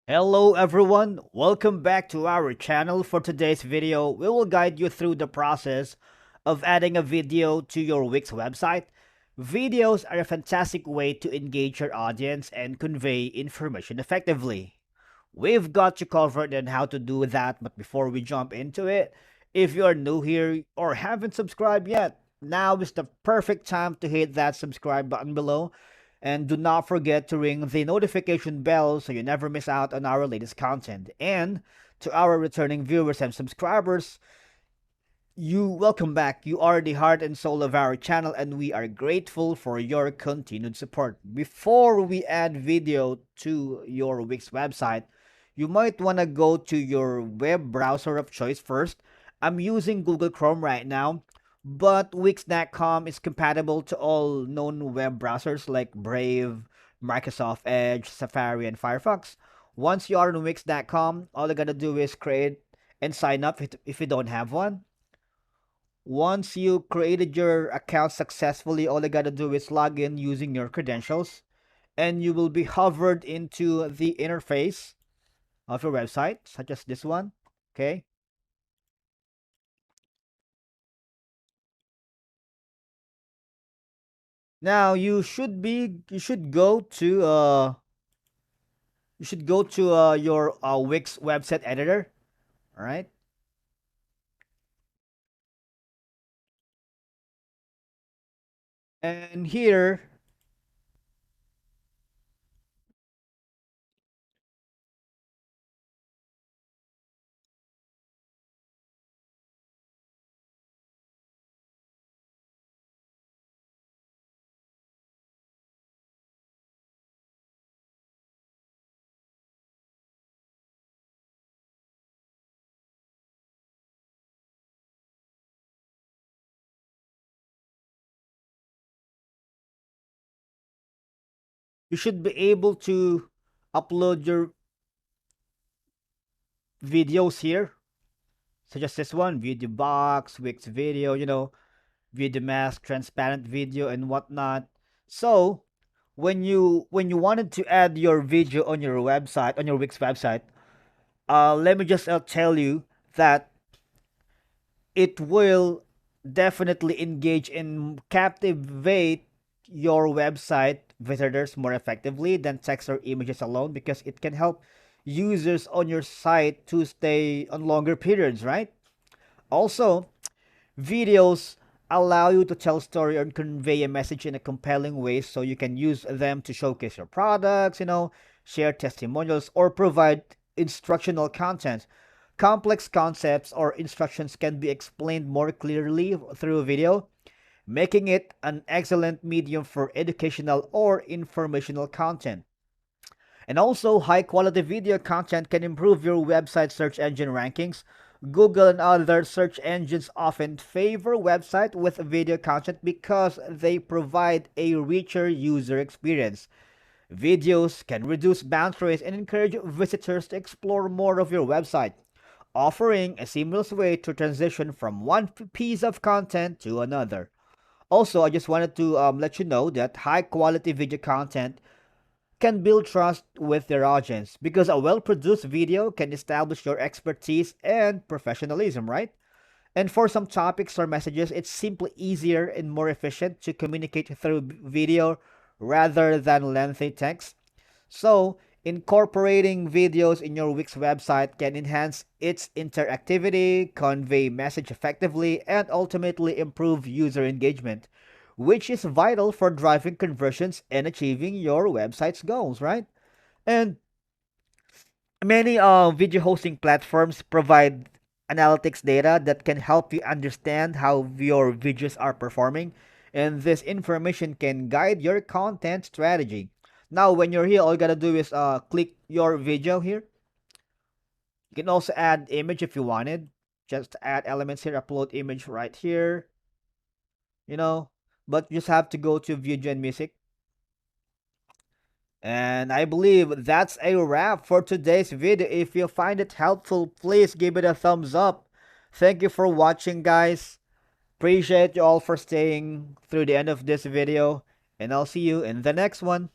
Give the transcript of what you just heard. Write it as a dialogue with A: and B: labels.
A: Hello everyone, welcome back to our channel. For today's video, we will guide you through the process of adding a video to your Wix website. Videos are a fantastic way to engage your audience and convey information effectively. We've got you covered on how to do that, but before we jump into it, if you are new here or haven't subscribed yet, now is the perfect time to hit that subscribe button below, and do not forget to ring the notification bell so you never miss out on our latest content. And to our returning viewers and subscribers, you welcome back. You are the heart and soul of our channel, and we are grateful for your continued support. Before we add video to your Wix website, you might want to go to your web browser of choice first. I'm using Google Chrome right now, but Wix.com is compatible to all known web browsers like Brave, Microsoft Edge, Safari, and Firefox. Once you are on Wix.com, all you gotta do is create and sign up if you don't have one. Once you created your account successfully, all you gotta do is log in using your credentials, and you will be hovered into the interface of your website, such as this one. Okay. Now you should go to your Wix website editor. All right. And here you should be able to upload your videos here, such as this one, video box, Wix video, video mask, transparent video, and whatnot. So when you wanted to add your video on your website, on your Wix website, let me just tell you that it will definitely engage and captivate your website visitors more effectively than text or images alone, because it can help users on your site to stay on longer periods, right? Also, videos allow you to tell story and convey a message in a compelling way, so you can use them to showcase your products, share testimonials, or provide instructional content. Complex concepts or instructions can be explained more clearly through video, making it an excellent medium for educational or informational content. And also, high quality video content can improve your website search engine rankings. Google and other search engines often favor websites with video content because they provide a richer user experience. Videos can reduce bounce rates and encourage visitors to explore more of your website, offering a seamless way to transition from one piece of content to another. Also, I just wanted to let you know that high quality video content can build trust with their audience, because a well produced video can establish your expertise and professionalism, right? And for some topics or messages, it's simply easier and more efficient to communicate through video rather than lengthy text. So, incorporating videos in your Wix website can enhance its interactivity, convey message effectively, and ultimately improve user engagement, which is vital for driving conversions and achieving your website's goals, right? And many video hosting platforms provide analytics data that can help you understand how your videos are performing, and this information can guide your content strategy. Now, when you're here, all you gotta do is click your video here. You can also add image if you wanted. Just add elements here, upload image right here, you know. But you just have to go to video and music. And I believe that's a wrap for today's video. If you find it helpful, please give it a thumbs up. Thank you for watching, guys. Appreciate you all for staying through the end of this video. And I'll see you in the next one.